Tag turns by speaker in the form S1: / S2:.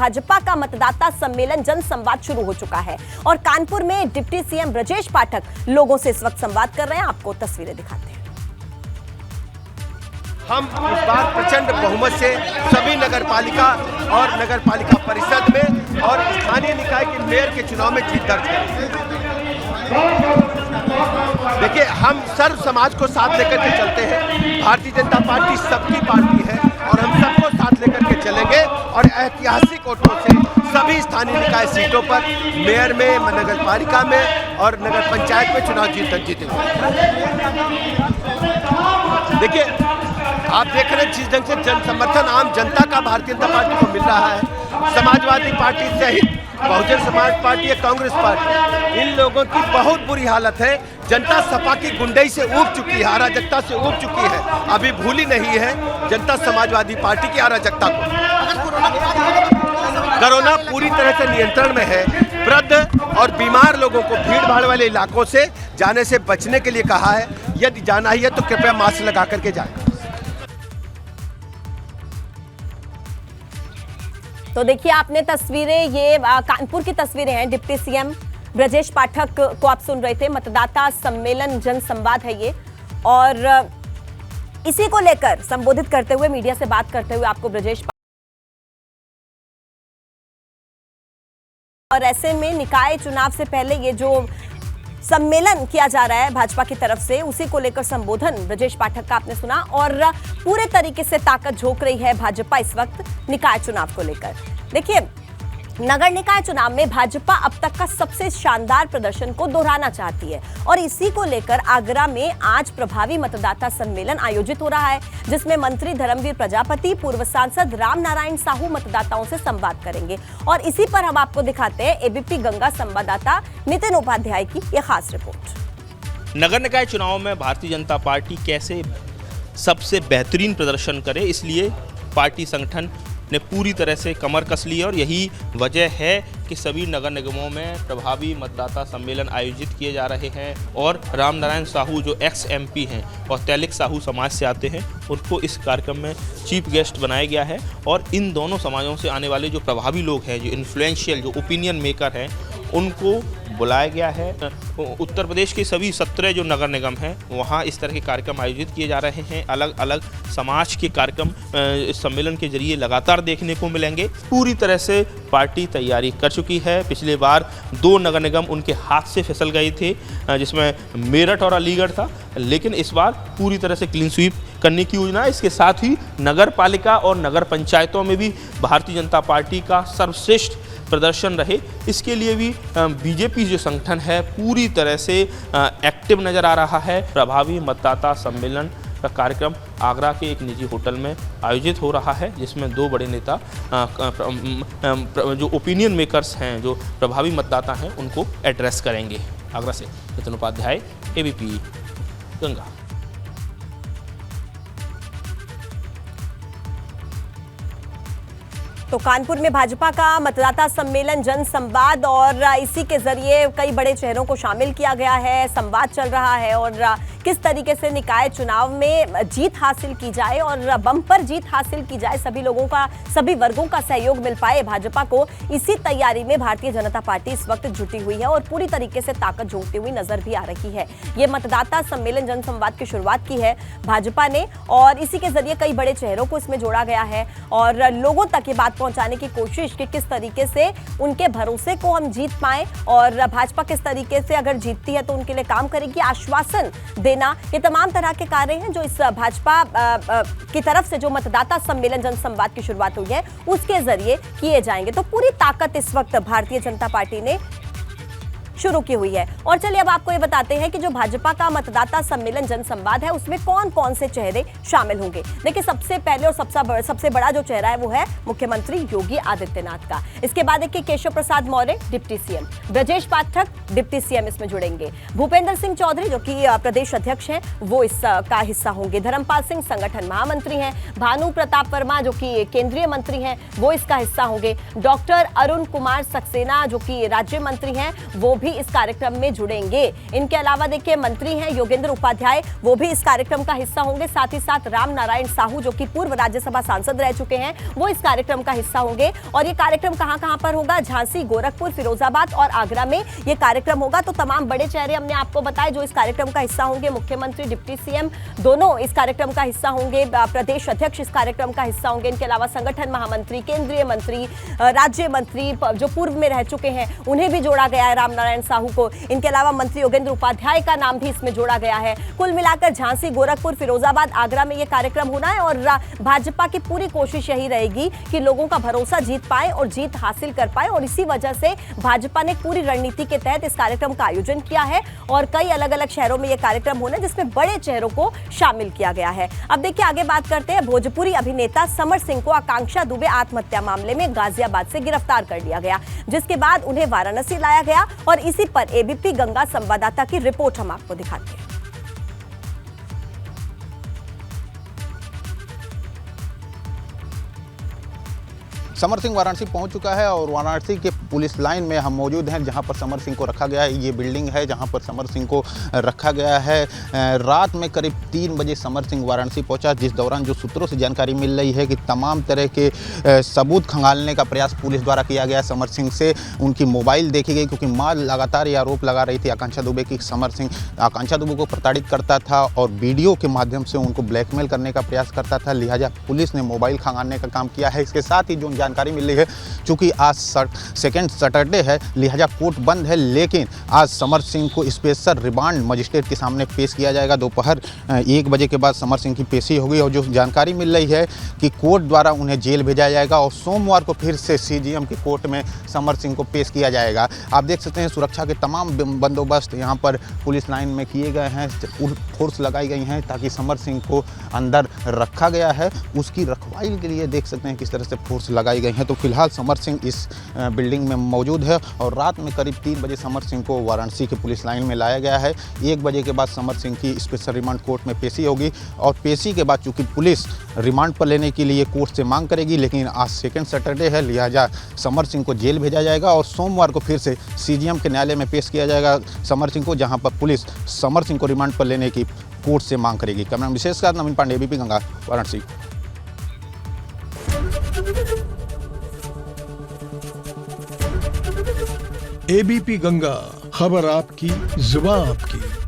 S1: भाजपा का मतदाता सम्मेलन जन संवाद शुरू हो चुका है और कानपुर में डिप्टी सीएम ब्रजेश पाठक लोगों से इस वक्त संवाद कर रहे हैं। आपको तस्वीरें दिखाते हैं।
S2: हम इस बार प्रचंड बहुमत से सभी नगर पालिका और नगर पालिका परिषद में और स्थानीय निकाय के मेयर के चुनाव में जीत दर्ज करेंगे। देखिए, हम सर्व समाज को साथ लेकर के चलते हैं। भारतीय जनता पार्टी सबकी पार्टी है और हम सबको साथ लेकर के चलेंगे और ऐतिहासिक वोटों से सभी स्थानीय निकाय सीटों पर मेयर में, नगर पालिका में और नगर पंचायत में चुनाव जीतेंगे। देखिए, आप देख रहे हैं जिस ढंग से जन समर्थन आम जनता का भारतीय जनता पार्टी को मिल रहा है, समाजवादी पार्टी सहित बहुजन समाज पार्टी या कांग्रेस पार्टी, इन लोगों की बहुत बुरी हालत है। जनता सपा की गुंडई से ऊब चुकी है, अराजकता से ऊब चुकी है। अभी भूली नहीं है जनता समाजवादी पार्टी की अराजकता को। कोरोना पूरी तरह से नियंत्रण में है। वृद्ध और बीमार लोगों को भीड़ भाड़ वाले इलाकों से जाने से बचने के लिए कहा है। यदि जाना ही है तो कृपया मास्क लगा करके जाए।
S1: तो देखिए, आपने तस्वीरें, ये कानपुर की तस्वीरें हैं। डिप्टी सीएम ब्रजेश पाठक को आप सुन रहे थे। मतदाता सम्मेलन जन संवाद है ये, और इसी को लेकर संबोधित करते हुए, मीडिया से बात करते हुए आपको ब्रजेश, और ऐसे में निकाय चुनाव से पहले ये जो सम्मेलन किया जा रहा है भाजपा की तरफ से, उसी को लेकर संबोधन ब्रजेश पाठक का आपने सुना। और पूरे तरीके से ताकत झोंक रही है भाजपा इस वक्त निकाय चुनाव को लेकर। देखिए, नगर निकाय चुनाव में भाजपा अब तक का सबसे शानदार प्रदर्शन को दोहराना चाहती है और इसी को लेकर आगरा में आज प्रभावी मतदाता सम्मेलन आयोजित हो रहा है, जिसमें मंत्री धर्मवीर प्रजापति, पूर्व सांसद राम नारायण साहू मतदाताओं से संवाद करेंगे। और इसी पर हम आपको दिखाते हैं एबीपी गंगा संवाददाता नितिन उपाध्याय की यह खास रिपोर्ट।
S3: नगर निकाय चुनाव में भारतीय जनता पार्टी कैसे सबसे बेहतरीन प्रदर्शन करे, इसलिए पार्टी संगठन ने पूरी तरह से कमर कस ली है और यही वजह है कि सभी नगर निगमों में प्रभावी मतदाता सम्मेलन आयोजित किए जा रहे हैं। और राम नारायण साहू जो एक्स एमपी हैं और तैलिक साहू समाज से आते हैं, उनको इस कार्यक्रम में चीफ गेस्ट बनाया गया है। और इन दोनों समाजों से आने वाले जो प्रभावी लोग हैं, जो इन्फ्लुएंशियल, जो ओपिनियन मेकर हैं, उनको बुलाया गया है। उत्तर प्रदेश के सभी 17 जो नगर निगम हैं, वहाँ इस तरह के कार्यक्रम आयोजित किए जा रहे हैं। अलग अलग समाज के कार्यक्रम इस सम्मेलन के जरिए लगातार देखने को मिलेंगे। पूरी तरह से पार्टी तैयारी कर चुकी है। पिछले बार 2 नगर निगम उनके हाथ से फिसल गए थे, जिसमें मेरठ और अलीगढ़ था, लेकिन इस बार पूरी तरह से क्लीन स्वीप करने की योजना है। इसके साथ ही नगर पालिका और नगर पंचायतों में भी भारतीय जनता पार्टी का सर्वश्रेष्ठ प्रदर्शन रहे, इसके लिए भी बीजेपी जो संगठन है पूरी तरह से एक्टिव नज़र आ रहा है। प्रभावी मतदाता सम्मेलन का कार्यक्रम आगरा के एक निजी होटल में आयोजित हो रहा है, जिसमें 2 बड़े नेता जो ओपिनियन मेकर्स हैं, जो प्रभावी मतदाता हैं, उनको एड्रेस करेंगे। आगरा से नितिन उपाध्याय, एबीपी गंगा।
S1: तो कानपुर में भाजपा का मतदाता सम्मेलन जन संवाद, और इसी के जरिए कई बड़े चेहरों को शामिल किया गया है। संवाद चल रहा है और किस तरीके से निकाय चुनाव में जीत हासिल की जाए और बम्पर जीत हासिल की जाए, सभी लोगों का, सभी वर्गों का सहयोग मिल पाए भाजपा को, इसी तैयारी में भारतीय जनता पार्टी इस वक्त जुटी हुई है और पूरी तरीके से ताकत झोंकती हुई नजर भी आ रही है। ये मतदाता सम्मेलन जन संवाद की शुरुआत की है भाजपा ने और इसी के जरिए कई बड़े चेहरों को इसमें जोड़ा गया है और लोगों तक ये बात पहुंचाने की कोशिश कि किस तरीके से उनके भरोसे को हम जीत पाएं और भाजपा किस तरीके से अगर जीतती है तो उनके लिए काम करेगी, आश्वासन देना, ये तमाम तरह के कार्य हैं जो इस भाजपा की तरफ से जो मतदाता सम्मेलन जन संवाद की शुरुआत हुई है उसके जरिए किए जाएंगे। तो पूरी ताकत इस वक्त भारतीय जनता पार्टी ने शुरू की हुई है। और चलिए अब आपको ये बताते हैं कि जो भाजपा का मतदाता सम्मेलन जन संवाद है उसमें कौन कौन से चेहरे शामिल होंगे। देखिए, सबसे पहले और सबसे बड़ा जो चेहरा है वो है मुख्यमंत्री योगी आदित्यनाथ का। इसके बाद देखिए Keshav Prasad Maurya deputy CM, Brajesh Pathak deputy CM इसमें जुड़ेंगे, भूपेंद्र सिंह चौधरी जो कि प्रदेश अध्यक्ष हैं वो इसका हिस्सा होंगे, धर्मपाल सिंह संगठन महामंत्री हैं, भानु प्रताप वर्मा जो कि केंद्रीय मंत्री हैं वो इसका हिस्सा होंगे, डॉक्टर अरुण कुमार सक्सेना जो कि राज्य मंत्री हैं वो भी भी इस कार्यक्रम में जुड़ेंगे। इनके अलावा देखिए मंत्री हैं योगेंद्र उपाध्याय, वो भी इस कार्यक्रम का हिस्सा होंगे। साथ ही साथ राम नारायण साहू जो कि पूर्व राज्यसभा सांसद रह चुके हैं, वो इस कार्यक्रम का हिस्सा होंगे। और ये कार्यक्रम कहां पर होगा? झांसी, गोरखपुर, फिरोजाबाद और आगरा में ये कार्यक्रम होगा। तो तमाम बड़े चेहरे हमने आपको बताए जो इस कार्यक्रम का हिस्सा होंगे। मुख्यमंत्री, डिप्टी सीएम दोनों इस कार्यक्रम का हिस्सा होंगे। प्रदेश अध्यक्ष इस कार्यक्रम का हिस्सा होंगे। इनके अलावा संगठन महामंत्री, केंद्रीय मंत्री, राज्य मंत्री जो पूर्व में रह चुके हैं उन्हें भी जोड़ा गया है, राम नारायण साहू को। इनके अलावा मंत्री योगेंद्र उपाध्याय का नाम भी इसमें जोड़ा गया है। कुल मिलाकर झांसी, गोरखपुर, फिरोजाबाद, आगरा में यह कार्यक्रम होना है और भाजपा की पूरी कोशिश यही रहेगी कि लोगों का भरोसा जीत पाए और जीत हासिल कर पाए। और इसी वजह से भाजपा ने पूरी रणनीति के तहत इस कार्यक्रम का आयोजन किया है और कई अलग अलग शहरों में यह कार्यक्रम होना है जिसमें बड़े चेहरों को शामिल किया गया है। अब देखिए आगे बात करते हैं। भोजपुरी अभिनेता समर सिंह को आकांक्षा दुबे आत्महत्या मामले में गाजियाबाद से गिरफ्तार कर लिया गया, जिसके बाद उन्हें वाराणसी लाया गया और इसी पर एबीपी गंगा संवाददाता की रिपोर्ट हम आपको दिखाते हैं।
S4: समर सिंह वाराणसी पहुंच चुका है और वाराणसी के पुलिस लाइन में हम मौजूद हैं जहां पर समर सिंह को रखा गया है। ये बिल्डिंग है जहां पर समर सिंह को रखा गया है। रात में करीब 3 बजे समर सिंह वाराणसी पहुंचा, जिस दौरान जो सूत्रों से जानकारी मिल रही है कि तमाम तरह के सबूत खंगालने का प्रयास पुलिस द्वारा किया गया। समर सिंह से उनकी मोबाइल देखी गई क्योंकि मां लगातार ये आरोप लगा रही थी आकांक्षा दुबे की समर सिंह आकांक्षा दुबे को प्रताड़ित करता था और वीडियो के माध्यम से उनको ब्लैकमेल करने का प्रयास करता था। लिहाजा पुलिस ने मोबाइल खंगालने का काम किया है। इसके साथ ही जो जानकारी मिल रही है, चूंकि आज सेकेंड सैटरडे है लिहाजा कोर्ट बंद है, लेकिन आज समर सिंह को स्पेशल रिमांड मजिस्ट्रेट के सामने पेश किया जाएगा। दोपहर 1 बजे के बाद समर सिंह की पेशी होगी और जो जानकारी मिल रही है कि कोर्ट द्वारा उन्हें जेल भेजा जाएगा और सोमवार को फिर से सीजीएम की कोर्ट में समर सिंह को पेश किया जाएगा। आप देख सकते हैं सुरक्षा के तमाम बंदोबस्त यहाँ पर पुलिस लाइन में किए गए हैं, फोर्स लगाई गई हैं ताकि समर सिंह को अंदर रखा गया है। उसकी रखवाली के लिए देख सकते हैं किस तरह से फोर्स लगाई गई हैं। तो फिलहाल समर सिंह इस बिल्डिंग में मौजूद है और रात में करीब 3 बजे समर सिंह को वाराणसी के पुलिस लाइन में लाया गया है। 1 बजे के बाद समर सिंह की स्पेशल रिमांड कोर्ट में पेशी होगी और पेशी के बाद चूंकि पुलिस रिमांड पर लेने के लिए कोर्ट से मांग करेगी, लेकिन आज सेकेंड सैटरडे है लिहाजा समर सिंह को जेल भेजा जाएगा और सोमवार को फिर से सीजीएम के न्यायालय में पेश किया जाएगा समर सिंह को, जहां पर पुलिस समर सिंह को रिमांड पर लेने की कोर्ट से मांग करेगी। कैमरा विशेष का नवीन पांडे, एबीपी गंगा, वाराणसी।
S5: एबीपी गंगा, खबर आपकी, जुबान आपकी।